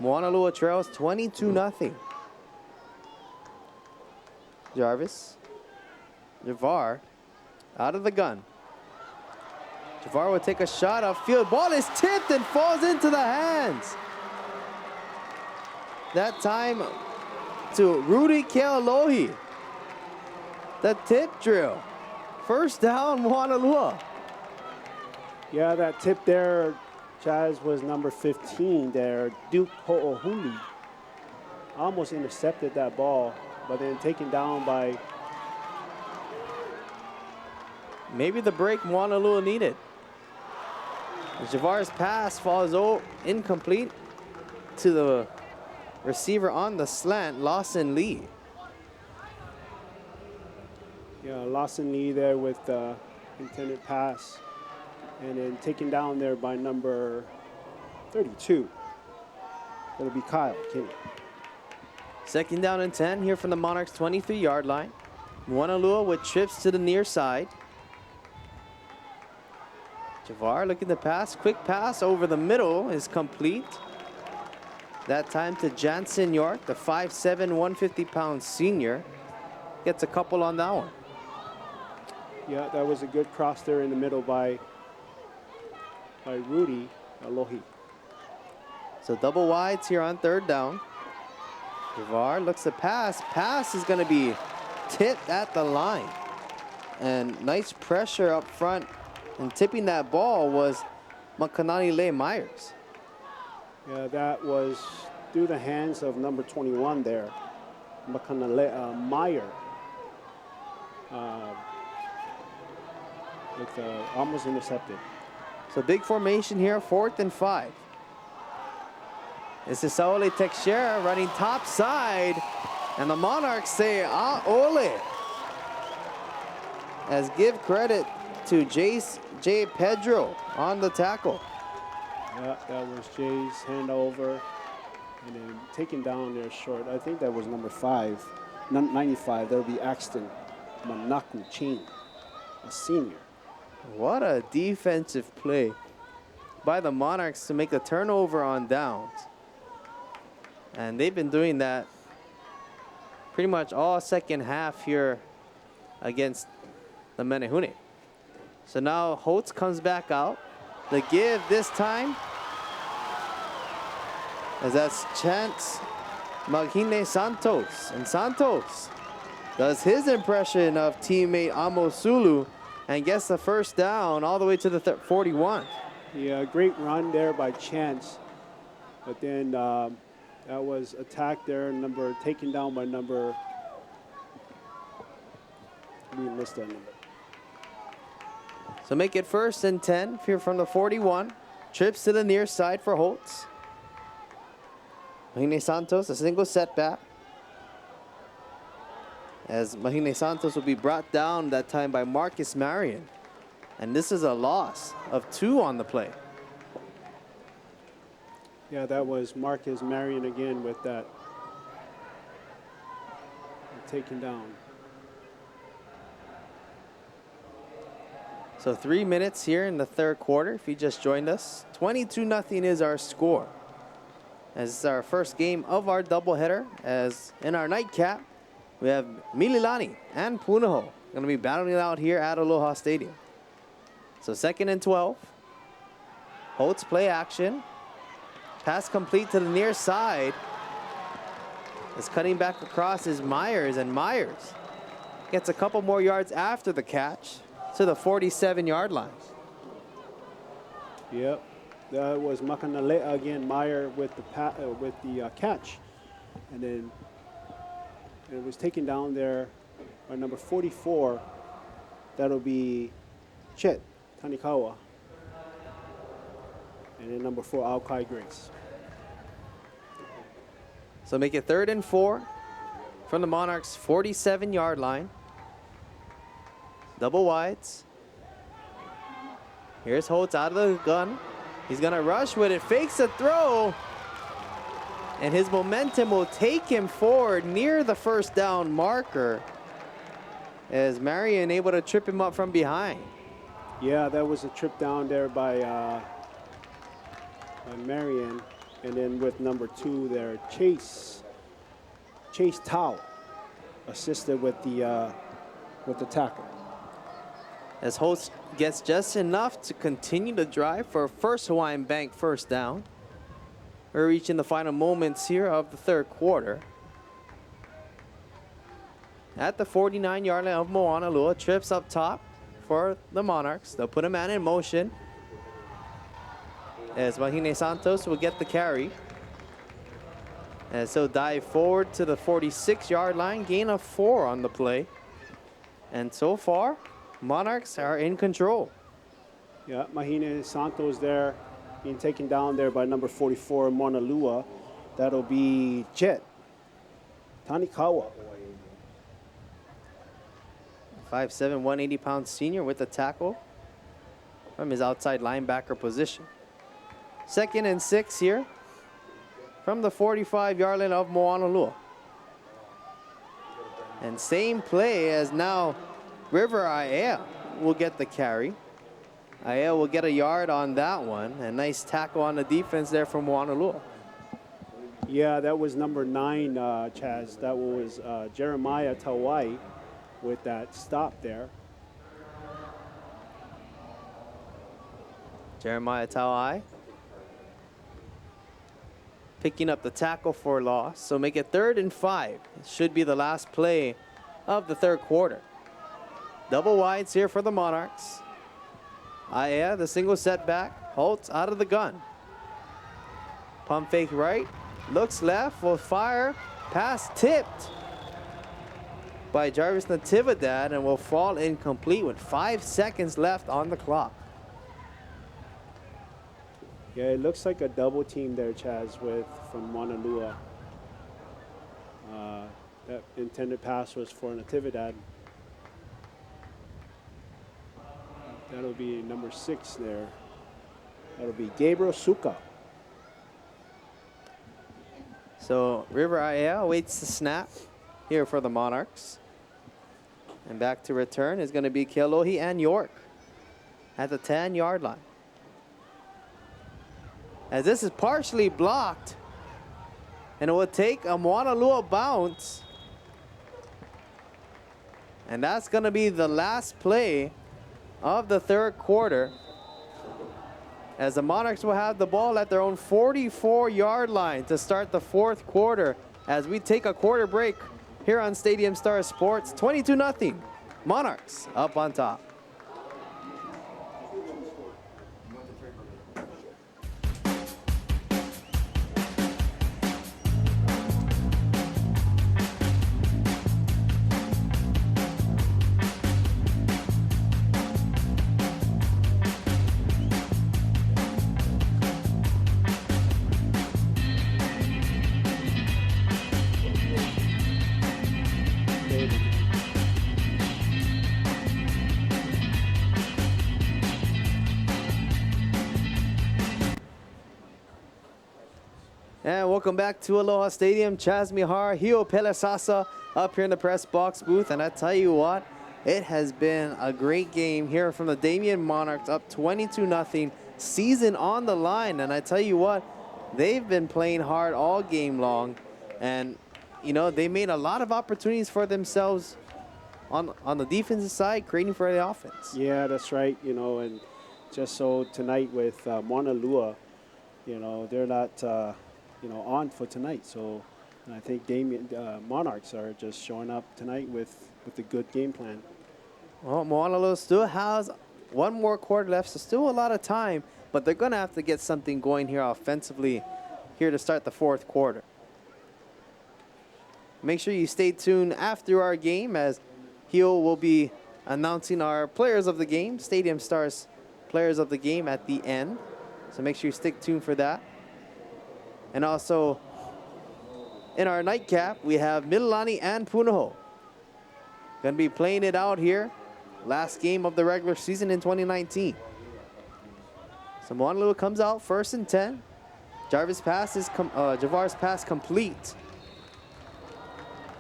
Moanalua trails 22-0. Jarvis. Javar out of the gun. Javar will take a shot upfield. Ball is tipped and falls into the hands. That time to Rudy Kealohi. The tip drill. First down, Moanalua. Yeah, that tip there, Chaz, was number 15 there. Duke Ho'ohuli almost intercepted that ball, but then taken down by... Maybe the break Moanalua needed. Javar's pass falls incomplete to the receiver on the slant, Lawson Lee. Yeah, Lawson Lee there with the intended pass. And then taken down there by number 32. That'll be Kyle Kinney. Second down and 10 here from the Monarchs' 23-yard line. Moanalua with trips to the near side. Javar looking to pass. Quick pass over the middle is complete. That time to Jansen York, the 5'7", 150-pound senior. Gets a couple on that one. Yeah, that was a good cross there in the middle by Rudy Alohi. So double wides here on third down. Javar looks to pass. Pass is going to be tipped at the line. And nice pressure up front. And tipping that ball was Makanani Myers. Yeah, that was through the hands of number 21 there, Makanale Meyer. With almost intercepted. So big formation here, 4th and 5. This is Saole Teixeira running top side. And the Monarchs say, ole. As give credit to Jay Pedro on the tackle. Yeah, that was Jay's handover. And then taken down there short. I think that was number 5, 95. That would be Axton Manaku Chin, a senior. What a defensive play by the Monarchs to make a turnover on downs. And they've been doing that pretty much all second half here against the Menehune. So now Holtz comes back out. The give this time, as that's Chance Maghine Santos. And Santos does his impression of teammate Amos Sulu and gets the first down all the way to the 41. Yeah, great run there by Chance. But then that was attacked there, taken down by number, we missed that number. So make it 1st and 10 here from the 41. Trips to the near side for Holtz. Mahine Santos, a single setback. As Mahine Santos will be brought down that time by Marcus Marion. And this is a loss of 2 on the play. Yeah, that was Marcus Marion again with that taken down. So 3 minutes here in the third quarter, if you just joined us. 22-0 is our score. As it's our first game of our doubleheader, as in our nightcap, we have Mililani and Punahou going to be battling it out here at Aloha Stadium. So 2nd and 12. Holtz play action. Pass complete to the near side. As cutting back across is Myers, and Myers gets a couple more yards after the catch to the 47-yard line. Yep, that was Makanalea again, Meyer with the catch. And then it was taken down there by number 44. That'll be Chet Tanikawa. And then number 4, Alkai Grace. So make it 3rd and 4 from the Monarchs' 47-yard line. Double wides. Here's Holtz out of the gun. He's going to rush with it, fakes a throw. And his momentum will take him forward near the first down marker as Marion able to trip him up from behind. Yeah, that was a trip down there by Marion. And then with number 2 there, Chase Tao assisted with the tackle. As Host gets just enough to continue to drive for a first Hawaiian Bank first down. We're reaching the final moments here of the third quarter. At the 49-yard line of Moanalua, trips up top for the Monarchs. They'll put a man in motion as Mahine Santos will get the carry. And so dive forward to the 46-yard line, gain of 4 on the play. And so far, Monarchs are in control. Yeah, Mahine Santos there being taken down there by number 44, Moanalua. That'll be Jet Tanikawa. 5'7", 180-pound senior with the tackle from his outside linebacker position. 2nd and 6 here from the 45-yard line of Moanalua. And same play as now River Aiea will get the carry. Aiea will get a yard on that one. A nice tackle on the defense there from Moanalua. Yeah, that was number 9, Chaz. That was Jeremiah Tawai with that stop there. Jeremiah Tawai picking up the tackle for loss. So make it 3rd and 5. It should be the last play of the third quarter. Double wides here for the Monarchs. Aiea, the single setback, halts out of the gun. Pump fake right, looks left, will fire, pass tipped by Jarvis Natividad and will fall incomplete with 5 seconds left on the clock. Yeah, it looks like a double team there, Chaz, from Moanalua. That intended pass was for Natividad. That'll be number 6 there. That'll be Gabriel Suka. So River Aiea awaits the snap here for the Monarchs. And back to return is going to be Kealohi and York at the 10-yard line. As this is partially blocked, and it will take a Moanalua bounce. And that's going to be the last play of the third quarter, as the Monarchs will have the ball at their own 44-yard line to start the fourth quarter as we take a quarter break here on Stadium Star Sports. 22-0, Monarchs up on top. And welcome back to Aloha Stadium. Chaz Mihar, Hio Pelesasa up here in the press box booth. And I tell you what, it has been a great game here from the Damien Monarchs, up 22-0, season on the line. And I tell you what, they've been playing hard all game long. And, you know, they made a lot of opportunities for themselves on the defensive side, creating for the offense. Yeah, that's right. You know, and just so tonight with Moanalua, you know, they're not on for tonight. So I think Damien Monarchs are just showing up tonight with a good game plan. Well, Moanalua still has one more quarter left, so still a lot of time, but they're going to have to get something going here offensively here to start the fourth quarter. Make sure you stay tuned after our game, as Hio will be announcing our players of the game, Stadium Stars players of the game at the end. So make sure you stick tuned for that. And also, in our nightcap, we have Mililani and Punahou. Going to be playing it out here. Last game of the regular season in 2019. So Moanalua comes out 1st and 10. Javar's pass complete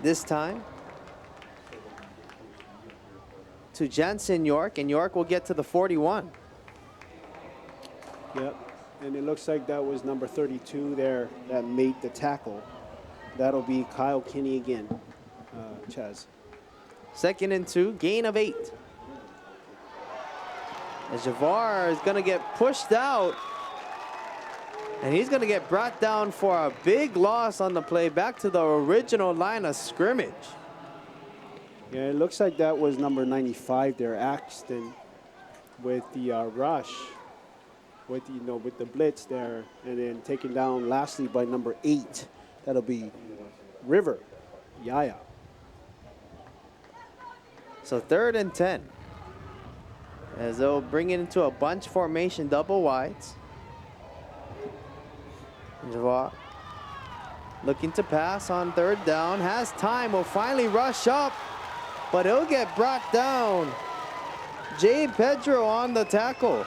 this time to Jansen York, and York will get to the 41. Yep. And it looks like that was number 32 there that made the tackle. That'll be Kyle Kinney again, Chaz. 2nd and 2, gain of 8. As Javar is going to get pushed out. And he's going to get brought down for a big loss on the play, back to the original line of scrimmage. Yeah, it looks like that was number 95 there, Axton, with the rush, with with the blitz there, and then taken down lastly by number 8. That'll be River Yaya. So 3rd and 10, as they'll bring it into a bunch formation, double wides. Javar looking to pass on 3rd down, has time, will finally rush up, but he'll get brought down. Jay Pedro on the tackle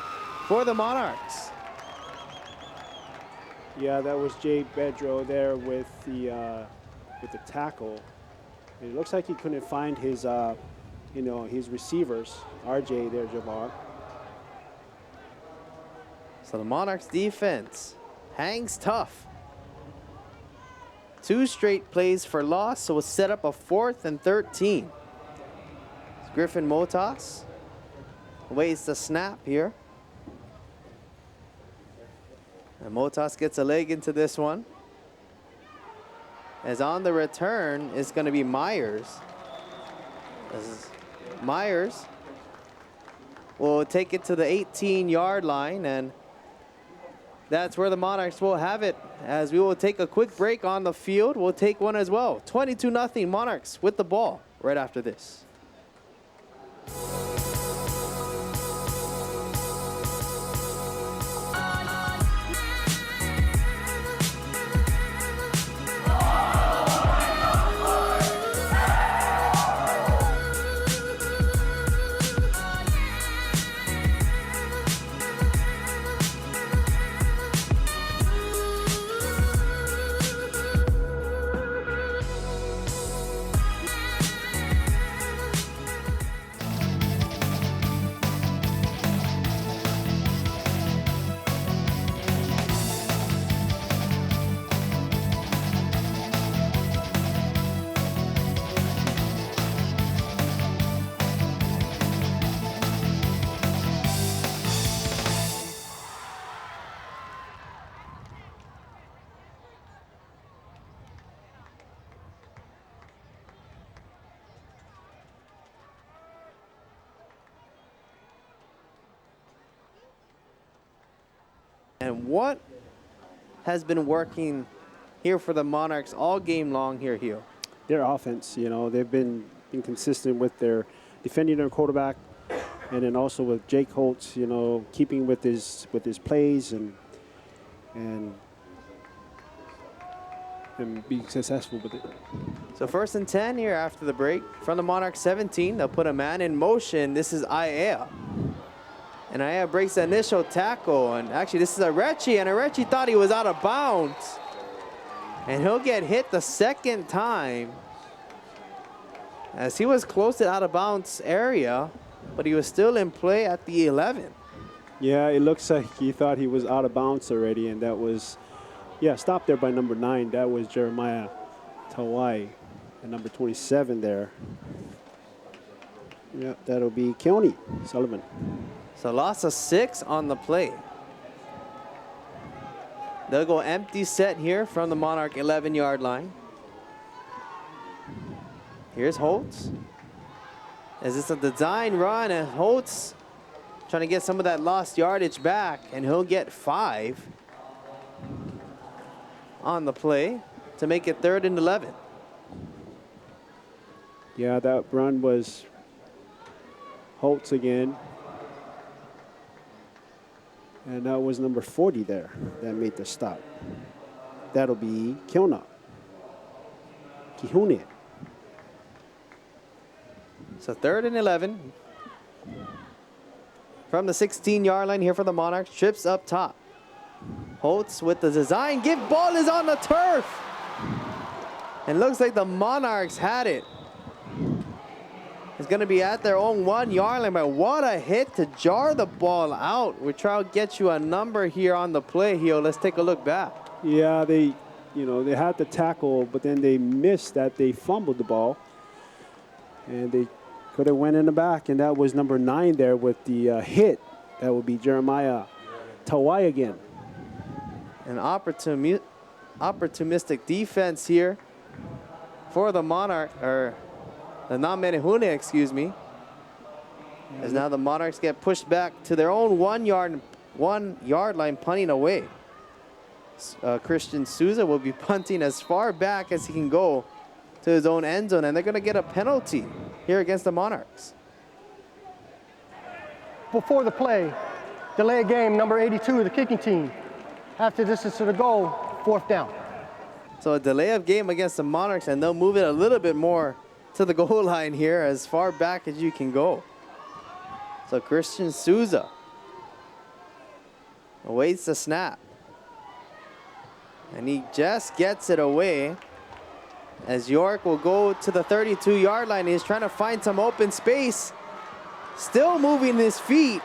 for the Monarchs. Yeah, that was Jay Pedro there with the tackle. It looks like he couldn't find his his receivers. RJ there, Javar. So the Monarchs defense hangs tough. 2 straight plays for loss, so we'll set up a 4th and 13. Griffin Motas waits the snap here. And Motas gets a leg into this one. As on the return is going to be Myers. As Myers will take it to the 18-yard line, and that's where the Monarchs will have it. As we will take a quick break on the field, we'll take one as well. 22-0 Monarchs with the ball right after this. And what has been working here for the Monarchs all game long here, Hugh? Their offense, they've been inconsistent with their defending their quarterback, and then also with Jake Holtz, keeping with his plays and being successful with it. So 1st and 10 here after the break from the Monarchs 17. They'll put a man in motion. This is Aiea. And Aiea breaks the initial tackle. And actually, this is Arechi. And Arechi thought he was out of bounds. And he'll get hit the 2nd time, as he was close to out of bounds area, but he was still in play at the 11. Yeah, it looks like he thought he was out of bounds already, and that was, stopped there by number 9. That was Jeremiah Tawai, and number 27 there. Yeah, that'll be Keone Sullivan. So loss of 6 on the play. They'll go empty set here from the Monarch 11-yard line. Here's Holtz. As it's a design run, and Holtz trying to get some of that lost yardage back, and he'll get 5 on the play to make it 3rd and 11. Yeah, that run was Holtz again. And that was number 40 there that made the stop. That'll be Kihune. So 3rd and 11. From the 16-yard line here for the Monarchs. Trips up top. Holtz with the design. Ball is on the turf. And looks like the Monarchs had it. is going to be at their own 1 yard line, but what a hit to jar the ball out. We try to get you a number here on the play here. Let's take a look back. Yeah, they had the tackle, but then they missed that. They fumbled the ball, and they could have went in the back, and that was number 9 there with the hit. That would be Jeremiah Tawai again. An opportunistic defense here for the Monarch, or the Namenehune, excuse me. As now the Monarchs get pushed back to their own 1 yard line, punting away. Christian Souza will be punting as far back as he can go to his own end zone, and they're going to get a penalty here against the Monarchs. Before the play, delay of game, number 82, the kicking team. Half the distance to the goal, 4th down. So a delay of game against the Monarchs, and they'll move it a little bit more to the goal line here, as far back as you can go. So Christian Souza awaits the snap. And he just gets it away, as York will go to the 32-yard line. He's trying to find some open space, still moving his feet,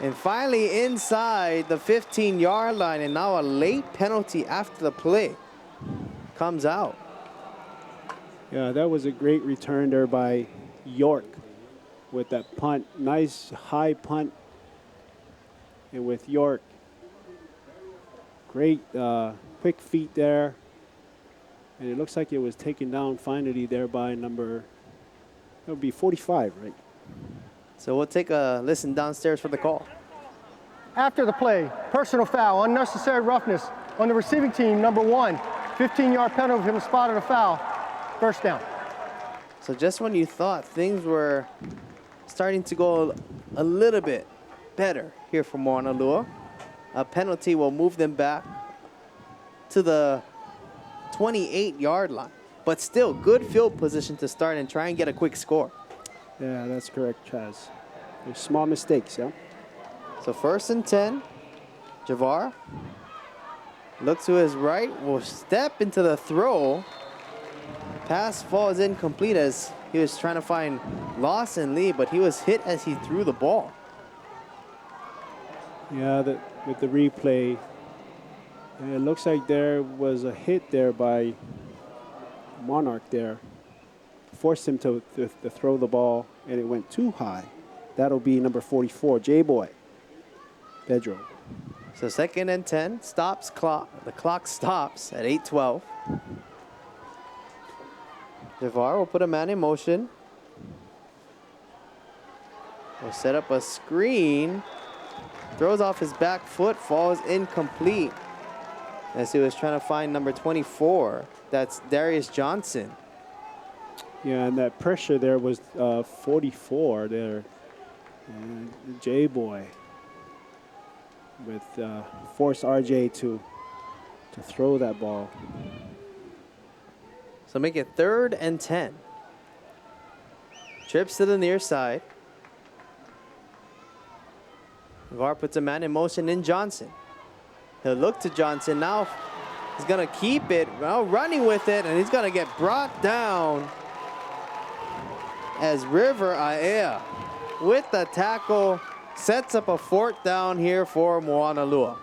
and finally inside the 15-yard line. And now a late penalty after the play comes out. Yeah, that was a great return there by York with that punt. Nice high punt. And with York, great quick feet there. And it looks like it was taken down finally there by number, that would be 45, right? So we'll take a listen downstairs for the call. After the play, personal foul, unnecessary roughness on the receiving team, number 1. 15-yard penalty for him spotted a foul. 1st down. So just when you thought things were starting to go a little bit better here for Moanalua, a penalty will move them back to the 28-yard line. But still, good field position to start and try and get a quick score. Yeah, that's correct, Chaz. There's small mistakes, yeah? So 1st and 10, Javar looks to his right, will step into the throw. Pass falls incomplete as he was trying to find Lawson Lee, but he was hit as he threw the ball. Yeah, with the replay, it looks like there was a hit there by Monarch there. Forced him to throw the ball, and it went too high. That'll be number 44, J-Boy, Pedro. So 2nd and 10, stops clock. The clock stops at 8:12. Javar will put a man in motion. Will set up a screen. Throws off his back foot, falls incomplete, as he was trying to find number 24. That's Darius Johnson. Yeah, and that pressure there was 44 there. And J-Boy with forced RJ to throw that ball. So make it 3rd and 10. Trips to the near side. VAR puts a man in motion in Johnson. He'll look to Johnson. Now he's going to keep it, well, running with it, and he's going to get brought down as River Aea, with the tackle, sets up a 4th down here for Moanalua.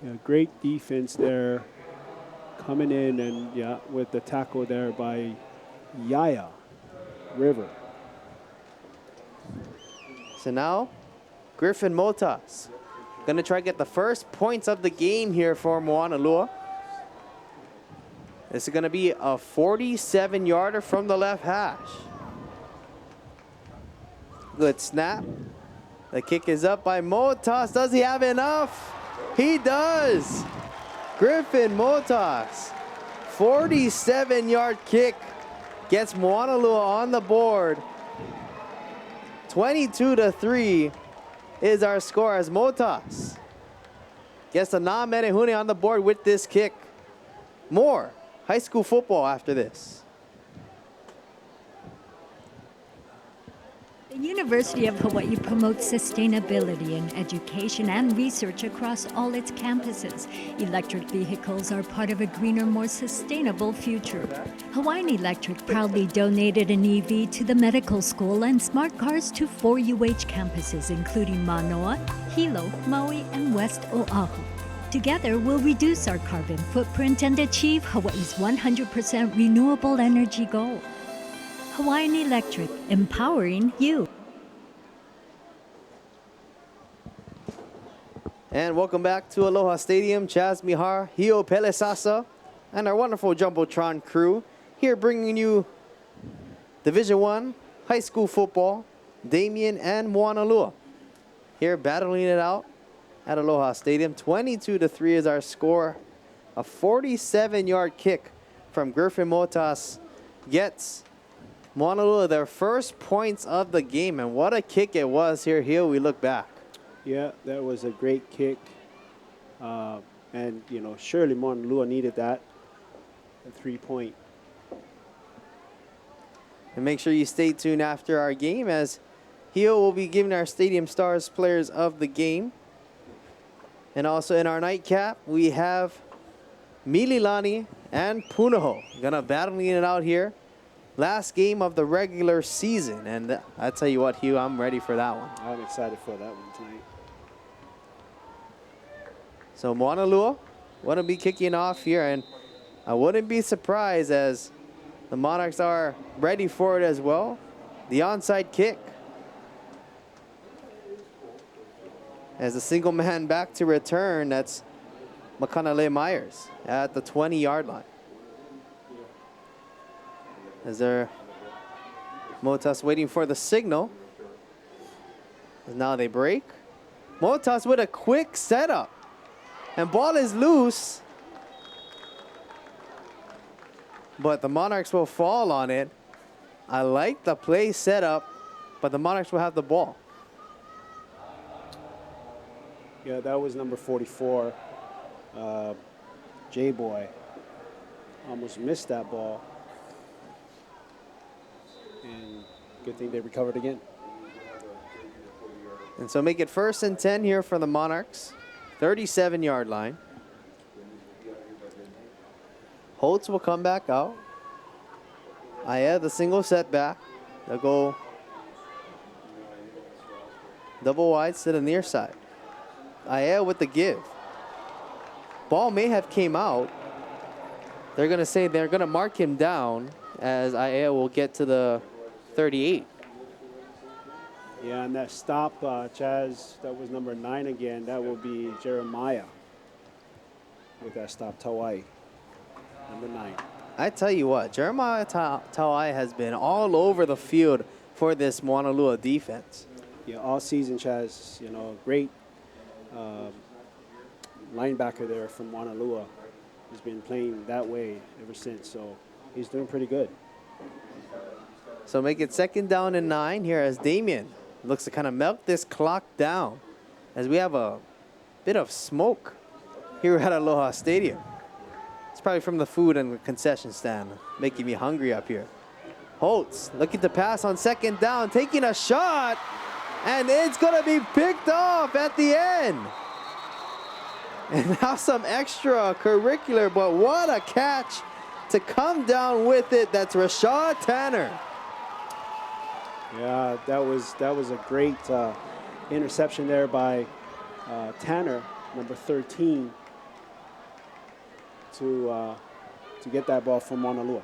Yeah, great defense there. Coming in and, yeah, with the tackle there by Yaya River. So now, Griffin Motas going to try to get the first points of the game here for Moanalua. This is going to be a 47-yarder from the left hash. Good snap. The kick is up by Motas. Does he have enough? He does. Griffin Motas, 47-yard kick, gets Moanalua on the board. 22-3 is our score as Motas gets the Namenehune on the board with this kick. More high school football after this. The University of Hawaii promotes sustainability in education and research across all its campuses. Electric vehicles are part of a greener, more sustainable future. Hawaiian Electric proudly donated an EV to the medical school and smart cars to 4 UH campuses, including Manoa, Hilo, Maui, and West Oahu. Together, we'll reduce our carbon footprint and achieve Hawaii's 100% renewable energy goal. Hawaiian Electric, empowering you. And welcome back to Aloha Stadium. Chaz Mihar, Hio Pelesasa, and our wonderful Jumbotron crew here bringing you Division I high school football. Damien and Moanalua here battling it out at Aloha Stadium. 22-3 is our score. A 47-yard kick from Griffin Motas gets Moanalua their first points of the game, and what a kick it was here. Here we look back. Yeah, that was a great kick. And, you know, surely Moanalua needed that, a 3-point. And make sure you stay tuned after our game, as Hio will be giving our Stadium Stars players of the game. And also in our nightcap, we have Mililani and Punahou gonna battling it out here. Last game of the regular season, and I tell you what, Hugh, I'm ready for that one. I'm excited for that one tonight. So Moanalua want to be kicking off here, and I wouldn't be surprised as the Monarchs are ready for it as well. The onside kick. As a single man back to return, that's Makanale Myers at the 20-yard line. As they're Motas waiting for the signal. And now they break. Motas with a quick setup. And ball is loose. But the Monarchs will fall on it. I like the play setup, but the Monarchs will have the ball. Yeah, that was number 44, J-Boy. Almost missed that ball. And good thing they recovered again. And so make it 1st and 10 here for the Monarchs. 37-yard line. Holtz will come back out. Aya, the single setback. They'll go double wide to the near side. Aya with the give. Ball may have came out. They're going to say they're going to mark him down, as Aya will get to the 38. Yeah, and that stop, Chaz, that was number 9 again. That will be Jeremiah with that stop, Tawai, number 9. I tell you what, Jeremiah Tawai has been all over the field for this Moanalua defense. Yeah, all season, Chaz, you know, great linebacker there from Moanalua. He's been playing that way ever since, so he's doing pretty good. So make it 2nd down and 9 here as Damien looks to kind of melt this clock down, as we have a bit of smoke here at Aloha Stadium. It's probably from the food and the concession stand, making me hungry up here. Holtz looking to pass on 2nd down, taking a shot, and it's going to be picked off at the end. And now some extracurricular, but what a catch to come down with it. That's Rashad Tanner. Yeah, that was a great interception there by Tanner, number 13, to get that ball from Moanalua.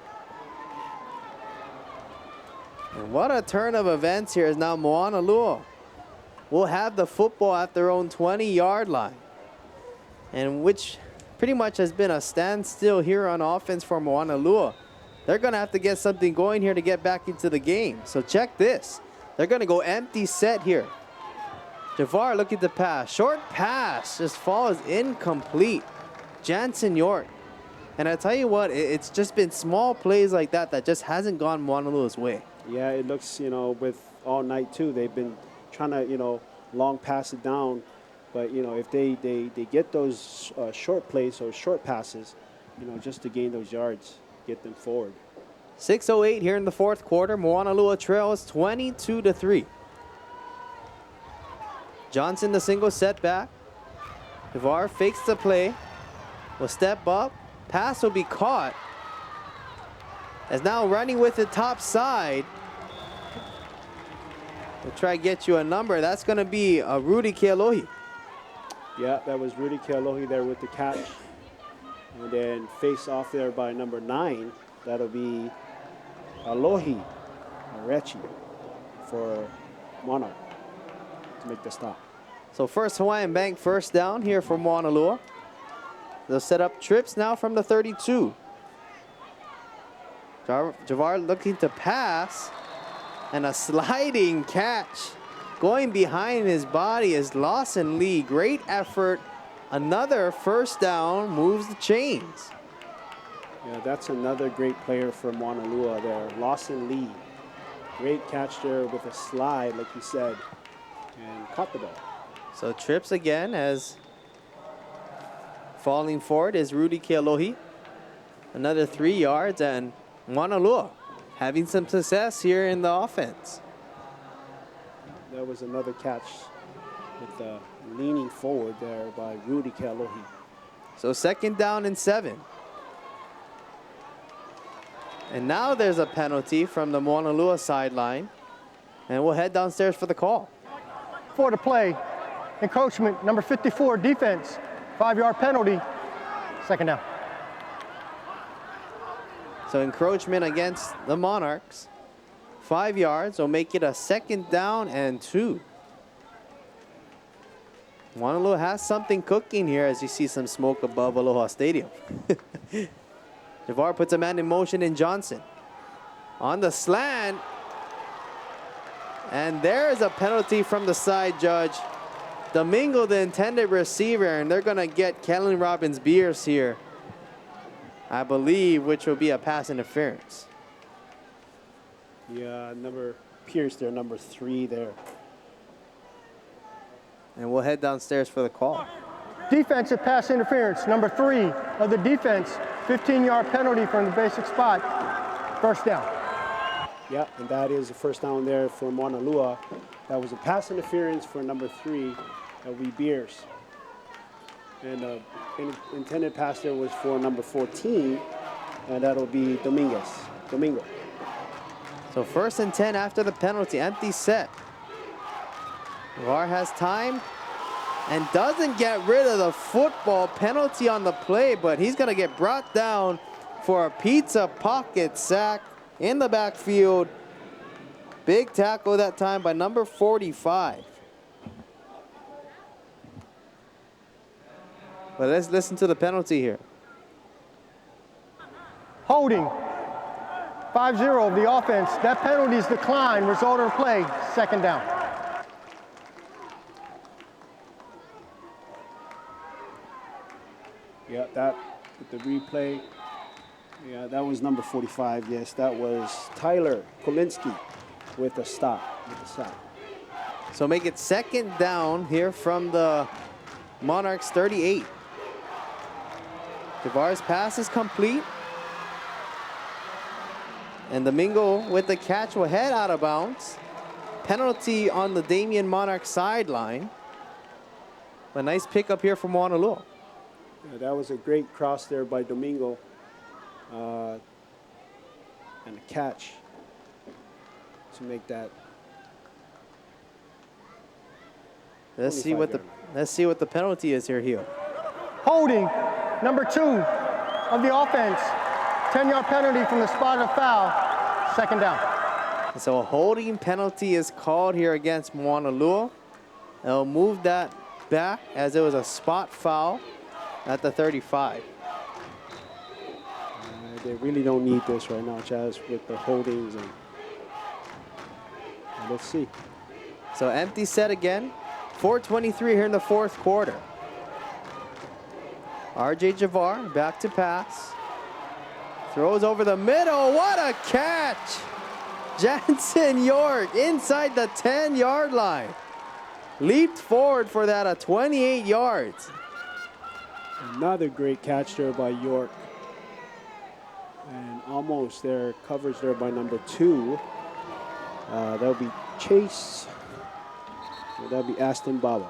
And what a turn of events here, is now Moanalua will have the football at their own 20-yard line, and which pretty much has been a standstill here on offense for Moanalua. They're going to have to get something going here to get back into the game. So check this. They're going to go empty set here. Javar looking to pass. Short pass just falls incomplete. Jansen York. And I tell you what, it's just been small plays like that that just hasn't gone Moanalua's way. Yeah, it looks, you know, with all night too, they've been trying to, you know, long pass it down. But, you know, if they get those short plays or short passes, you know, just to gain those yards, get them forward. 6:08 here in the 4th quarter. Moanalua trails 22-3. Johnson, the single setback. Javar fakes the play. Will step up. Pass will be caught. As now running with the top side. We'll try to get you a number. That's going to be Rudy Kealohi. Yeah, that was Rudy Kealohi there with the catch. And then face off there by number 9. That'll be Alohi Arechi for Monarch to make the stop. So first Hawaiian Bank first down here for Moanalua. They'll set up trips now from the 32. Javar looking to pass. And a sliding catch. Going behind his body is Lawson Lee. Great effort. Another first down, moves the chains. Yeah, that's another great player for Moanalua there. Lawson Lee. Great catch there with a slide, like you said, and caught the ball. So trips again as falling forward is Rudy Kealohi. Another 3 yards, and Moanalua having some success here in the offense. That was another catch with the leaning forward there by Rudy Kealohi. So second down and 7. And now there's a penalty from the Moanalua sideline. And we'll head downstairs for the call. For the play, encroachment, number 54, defense, 5-yard penalty, second down. So encroachment against the Monarchs. 5 yards will make it a second down and 2. Moanalua has something cooking here as you see some smoke above Aloha Stadium. Javar puts a man in motion in Johnson. On the slant. And there is a penalty from the side judge. Domingo, the intended receiver, and they're going to get Kellen Robbins-Beers here, I believe, which will be a pass interference. Yeah, number Pierce there, number 3 there. And we'll head downstairs for the call. Defensive pass interference, number 3 of the defense, 15-yard penalty from the basic spot, first down. Yeah, and that is the first down there for Moanalua. That was a pass interference for number 3, that will be Beers. And intended pass there was for number 14, and that'll be Domingo. So 1st and 10 after the penalty, empty set. VAR has time and doesn't get rid of the football. Penalty on the play, but he's going to get brought down for a pizza pocket sack in the backfield. Big tackle that time by number 45. But let's listen to the penalty here. Holding, 5-0 of the offense. That penalty is declined. Result of the play, second down. Yeah, that with the replay. Yeah, that was number 45. Yes, that was Tyler Kolinsky with a stop, with a sack. So make it second down here from the Monarchs 38. Javar's pass is complete. And Domingo with the catch will head out of bounds. Penalty on the Damien Monarch sideline. A nice pickup here from Moanalua. Yeah, that was a great cross there by Domingo. And a catch to make that. Let's see what the penalty is here, Hio. Holding, number 2 of the offense. 10-yard penalty from the spot of foul, second down. So a holding penalty is called here against Moanalua. They'll move that back as it was a spot foul at the 35. They really don't need this right now, Chaz, with the holdings. And let's see. So empty set again. 4:23 here in the 4th quarter. RJ Javar back to pass. Throws over the middle. What a catch! Jansen York inside the 10-yard line. Leaped forward for that at 28 yards. Another great catch there by York. And almost there, coverage there by number 2. That'll be Chase. So that'll be Aston Baba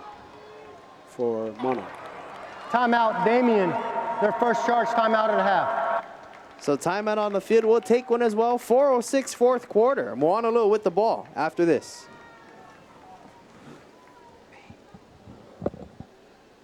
for Mono. Timeout, Damien. Their first charge timeout at the half. So timeout on the field. We'll take one as well. 4:06 fourth quarter. Moanalua with the ball after this.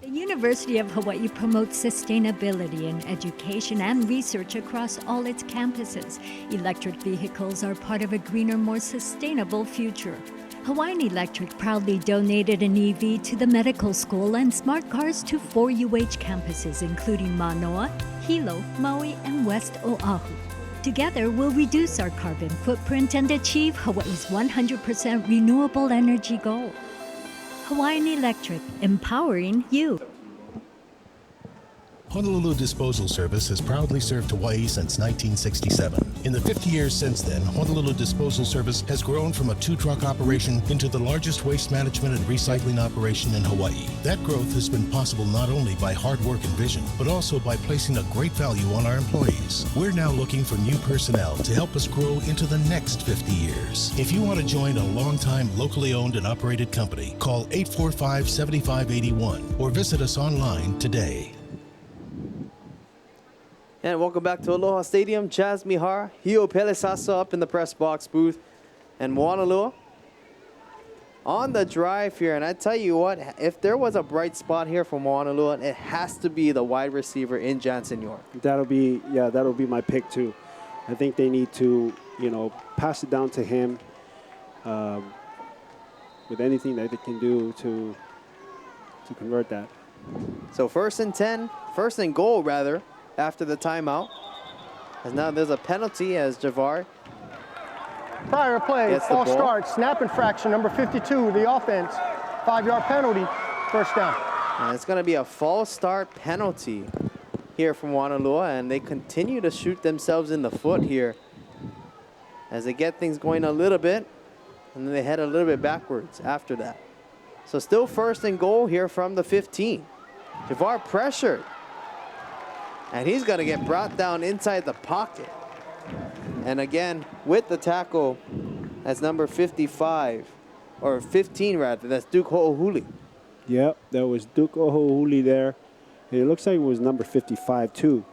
The University of Hawaii promotes sustainability in education and research across all its campuses. Electric vehicles are part of a greener, more sustainable future. Hawaiian Electric proudly donated an EV to the medical school and smart cars to 4 UH campuses, including Manoa, Hilo, Maui, and West Oahu. Together, we'll reduce our carbon footprint and achieve Hawaii's 100% renewable energy goal. Hawaiian Electric, empowering you. Honolulu Disposal Service has proudly served Hawaii since 1967. In the 50 years since then, Honolulu Disposal Service has grown from a 2-truck operation into the largest waste management and recycling operation in Hawaii. That growth has been possible not only by hard work and vision, but also by placing a great value on our employees. We're now looking for new personnel to help us grow into the next 50 years. If you want to join a long-time locally owned and operated company, call 845-7581 or visit us online today. And welcome back to Aloha Stadium. Chaz Mihara, Hio Pelesasa up in the press box booth, and Moanalua on the drive here. And I tell you what, if there was a bright spot here for Moanalua, it has to be the wide receiver in Jansen York. That'll be my pick too. I think they need to, pass it down to him with anything that they can do to convert that. So first and goal rather, after the timeout. As now there's a penalty as Javar. Prior play, Gets the false ball. start, snap infraction, number 52, the offense. 5-yard penalty, first down. And it's going to be a false start penalty here from Moanalua, and they continue to shoot themselves in the foot here as they get things going a little bit, and then they head a little bit backwards after that. So still first and goal here from the 15. Javar pressured. And he's going to get brought down inside the pocket. And again, with the tackle, that's number 55, or 15 rather, that's Duke Ho'ohuli. Yep, that was Duke Ho'ohuli there. It looks like it was number 55 too.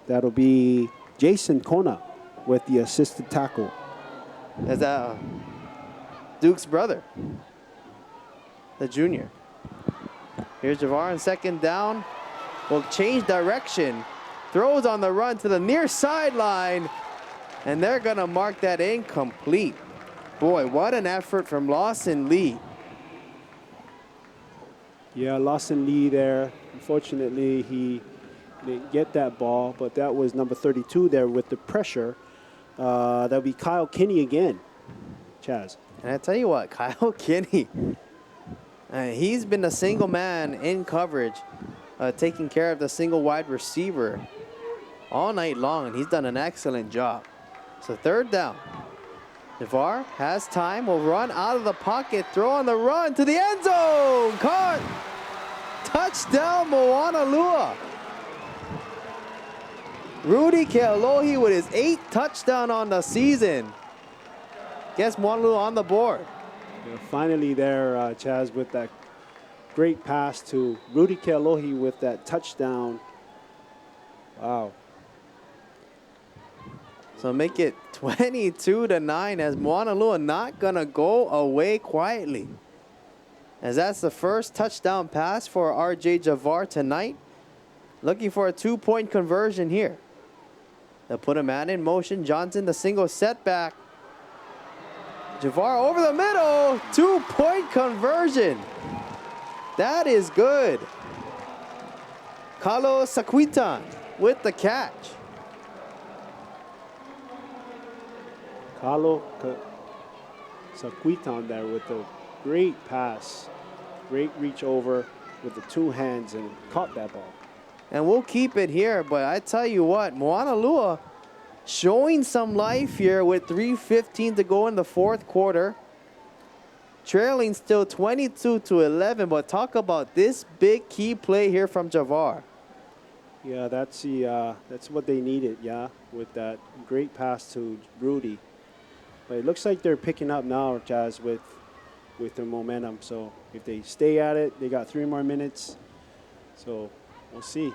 That'll be Jason Kona with the assisted tackle. That's Duke's brother, the junior. Here's Javar on second down. Will change direction. Throws on the run to the near sideline. And they're going to mark that incomplete. Boy, what an effort from Lawson Lee. Yeah, Lawson Lee there. Unfortunately, he didn't get that ball, but that was number 32 there with the pressure. That'll be Kyle Kinney again, Chaz. And I tell you what, Kyle Kinney, he's been a single man in coverage, taking care of the single wide receiver all night long, and he's done an excellent job. So third down. Javar has time, will run out of the pocket, throw on the run to the end zone. Caught. Touchdown, Moanalua. Rudy Kealohi with his 8th touchdown on the season. Gets Moanalua on the board. Yeah, finally there, Chaz, with that great pass to Rudy Kealohi with that touchdown. Wow. So make it 22-9 as Moanalua not gonna go away quietly. As that's the first touchdown pass for RJ Javar tonight. Looking for a 2-point conversion here. They'll put a man in motion. Johnson, the single setback. Javar over the middle. 2-point conversion. That is good. Carlos Saquitan with the catch. Carlo Saquitan there with a great pass. Great reach over with the 2 hands and caught that ball. And we'll keep it here, but I tell you what, Moanalua showing some life here with 3:15 to go in the fourth quarter. Trailing still 22-11, but talk about this big key play here from Javar. Yeah, that's what they needed, yeah, with that great pass to Rudy. But it looks like they're picking up now, Jazz, with with their momentum. So if they stay at it, they got 3 more minutes. So we'll see.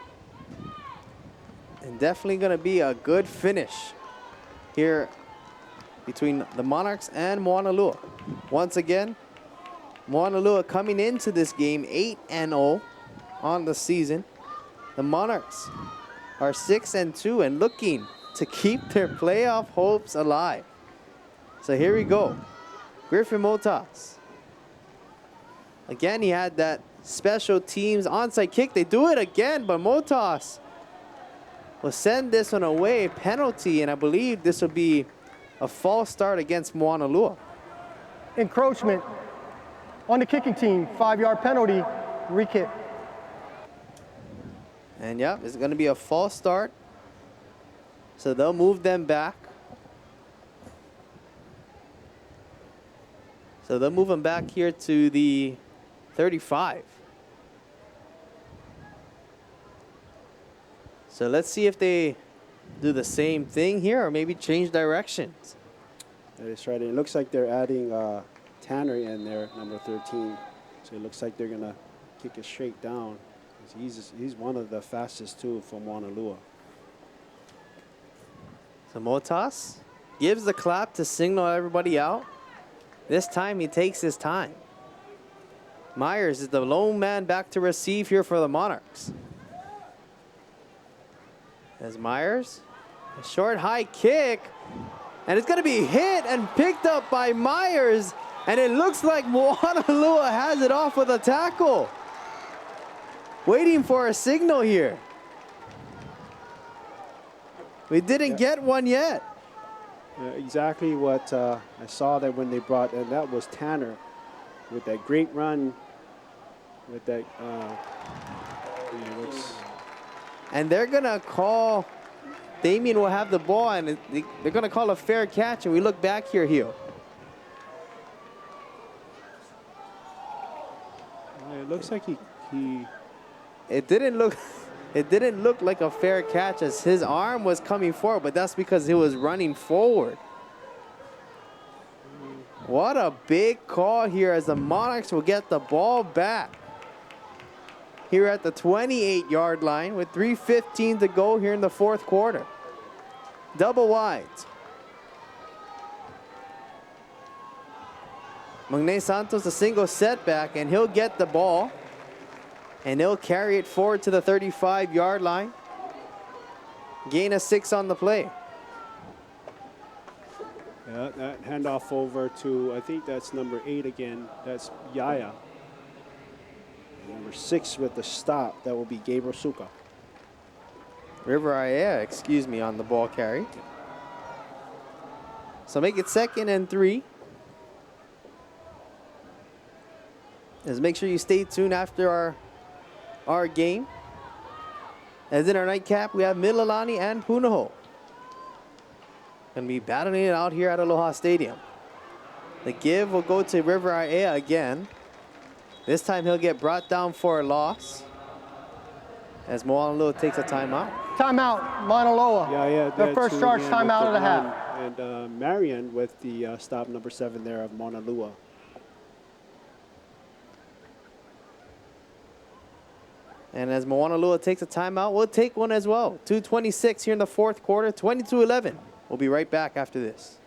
And definitely going to be a good finish here between the Monarchs and Moanalua. Once again, Moanalua coming into this game 8-0 on the season. The Monarchs are 6-2 and looking to keep their playoff hopes alive. So here we go. Griffin Motas. Again, he had that special teams onside kick. They do it again, but Motas will send this one away, penalty, and I believe this will be a false start against Moanalua. Encroachment on the kicking team, 5-yard penalty, re-kick. And yeah, it's going to be a false start. So they'll move them back. So they'll move them back here to the 35. So let's see if they do the same thing here or maybe change directions. That is right. It looks like they're adding Tanner in there, number 13. So it looks like they're going to kick it straight down. He's one of the fastest, too, from Moanalua. So Motas gives the clap to signal everybody out. This time he takes his time. Myers is the lone man back to receive here for the Monarchs. As Myers, a short high kick, and it's going to be hit and picked up by Myers, and it looks like Moanalua has it off with a tackle. Waiting for a signal here. We didn't get one yet. Exactly what I saw that when they brought, and that was Tanner with that great run, with that. And they're going to call, Damien will have the ball, and they're going to call a fair catch, and we look back here, Hugh. It looks like he It didn't look like a fair catch as his arm was coming forward, but that's because he was running forward. What a big call here as the Monarchs will get the ball back here at the 28-yard line with 3:15 to go here in the fourth quarter. Double wides. Magne Santos a single setback, and he'll get the ball. And they'll carry it forward to the 35-yard line. Gain of 6 on the play. Yeah, that handoff over to, I think that's number 8 again. That's Yaya. Number 6 with the stop, that will be Gabriel Suka. River Aya, excuse me, on the ball carry. So make it 2nd and 3. Just make sure you stay tuned after our game. As in our nightcap, we have Mililani and Punahou. Going to be battling it out here at Aloha Stadium. The give will go to River Aya again. This time he'll get brought down for a loss as Moanalua takes a timeout. Timeout, Moanalua. Yeah. Their first charge timeout of the half. And Marion with the stop number 7 there of Moanalua. And as Moanalua takes a timeout, we'll take one as well. 2:26 here in the fourth quarter, 22-11. We'll be right back after this.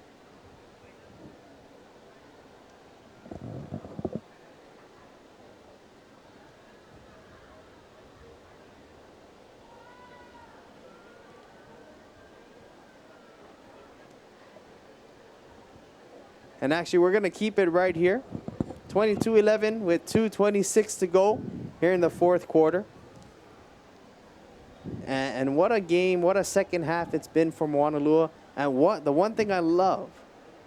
And actually, we're going to keep it right here. 22-11 with 2:26 to go here in the fourth quarter. And what a game, what a second half it's been for Moanalua. And the one thing I love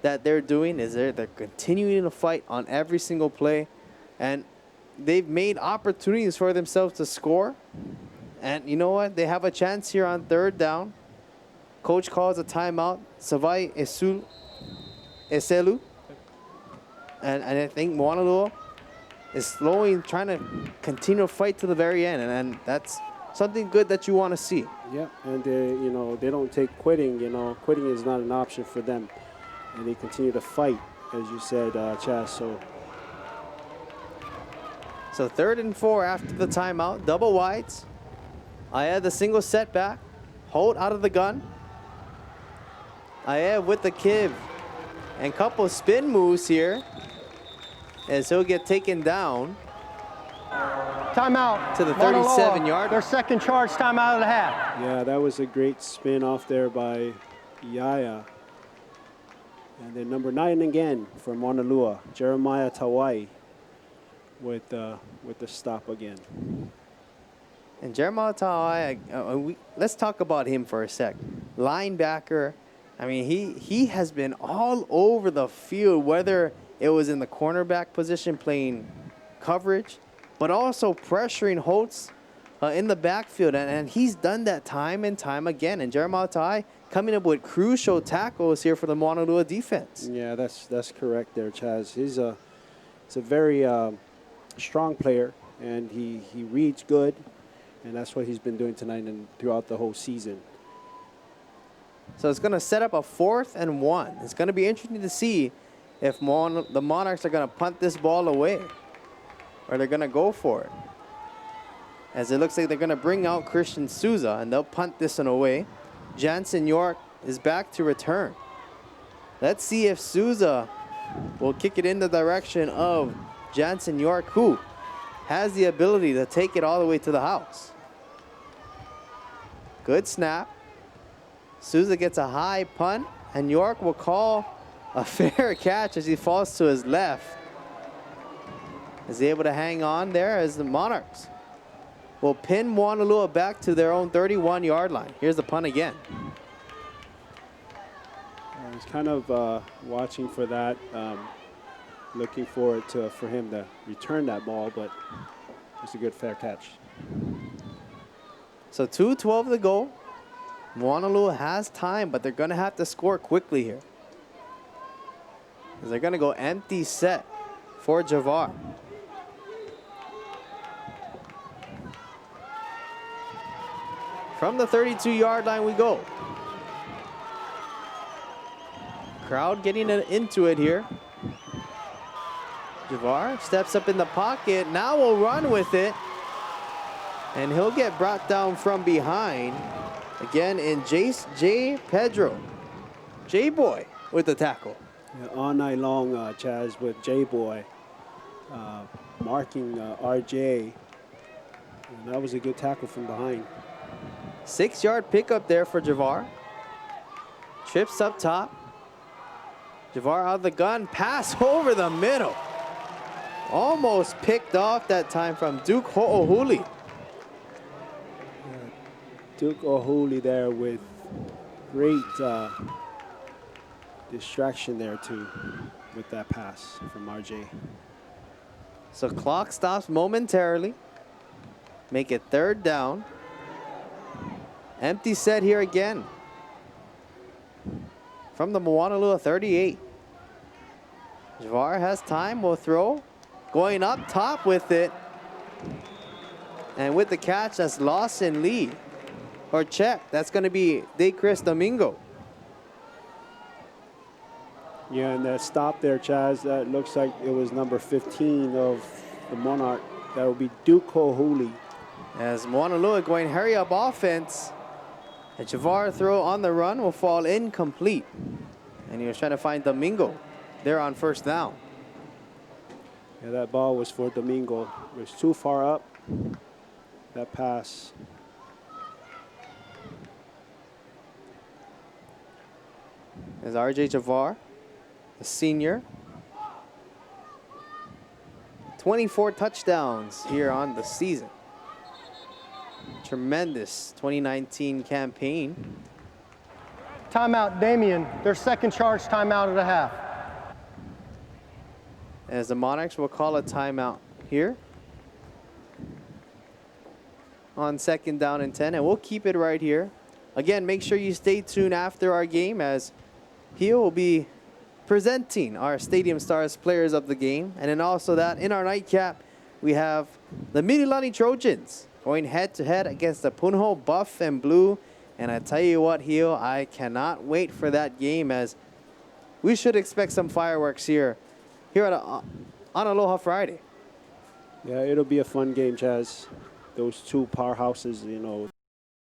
that they're doing is they're continuing to fight on every single play. And they've made opportunities for themselves to score. And you know what? They have a chance here on 3rd down. Coach calls a timeout. Savai Eselu. And I think Moanalua is slowly trying to continue to fight to the very end. And that's something good that you want to see. Yeah, and they don't take quitting. Quitting is not an option for them, and they continue to fight, as you said, Chaz. So So 3rd and 4 after the timeout. Double wides. Aya the single setback. Holt out of the gun. Aya with the kiv. And couple spin moves here as he'll get taken down. Timeout. To the Moanalua, 37-yard. Their second charge timeout of the half. Yeah, that was a great spin off there by Yaya. And then number 9 again for Moanalua, Jeremiah Tawai with the stop again. And Jeremiah Tawai, let's talk about him for a sec. Linebacker. I mean, he has been all over the field, whether it was in the cornerback position playing coverage, but also pressuring Holtz in the backfield. And he's done that time and time again. And Jeremiah Tawai coming up with crucial tackles here for the Moanalua defense. Yeah, that's correct there, Chaz. He's a very strong player, and he reads good, and that's what he's been doing tonight and throughout the whole season. So it's going to set up a 4th and 1. It's going to be interesting to see if the Monarchs are going to punt this ball away or they're going to go for it. As it looks like they're going to bring out Christian Souza, and they'll punt this one away. Jansen York is back to return. Let's see if Souza will kick it in the direction of Jansen York, who has the ability to take it all the way to the house. Good snap. Souza gets a high punt, and York will call a fair catch as he falls to his left. Is he able to hang on there as the Monarchs will pin Moanalua back to their own 31-yard line. Here's the punt again. I was kind of watching for that, looking for him to return that ball, but it's a good fair catch. So 2:12 to go. Moanalua has time, but they're going to have to score quickly here. Because they're going to go empty set for Javar. From the 32-yard line we go. Crowd getting into it here. Javar steps up in the pocket. Now will run with it. And he'll get brought down from behind. Again in J. Pedro. J-Boy with the tackle. Yeah, all night long, Chaz, with J-Boy marking RJ. And that was a good tackle from behind. 6-yard pickup there for Javar. Trips up top. Javar out of the gun. Pass over the middle. Almost picked off that time from Duke Ho'ohuli. Duke O'Hooley there with great distraction there too with that pass from RJ. So clock stops momentarily. Make it 3rd down. Empty set here again. From the Moanalua 38. Javar has time, will throw. Going up top with it. And with the catch, that's Lawson Lee. Or check, that's going to be DeChris Domingo. Yeah, and that stop there, Chaz, that looks like it was number 15 of the Monarch. That would be Duke O'Hooley. As Moanalua going hurry up offense. A Javar throw on the run will fall incomplete. And he was trying to find Domingo there on 1st down. Yeah, that ball was for Domingo. It was too far up. That pass. As RJ Javar, the senior. 24 touchdowns here on the season. Tremendous 2019 campaign. Timeout, Damien. Their second charge timeout of the half. As the Monarchs will call a timeout here on 2nd down and 10, and we'll keep it right here. Again, make sure you stay tuned after our game as he will be presenting our Stadium Stars players of the game. And then also that in our nightcap, we have the Mililani Trojans going head-to-head against the Punho Buff and Blue. And I tell you what, Hio, I cannot wait for that game as we should expect some fireworks here on Aloha Friday. Yeah, it'll be a fun game, Chaz. Those two powerhouses, you know,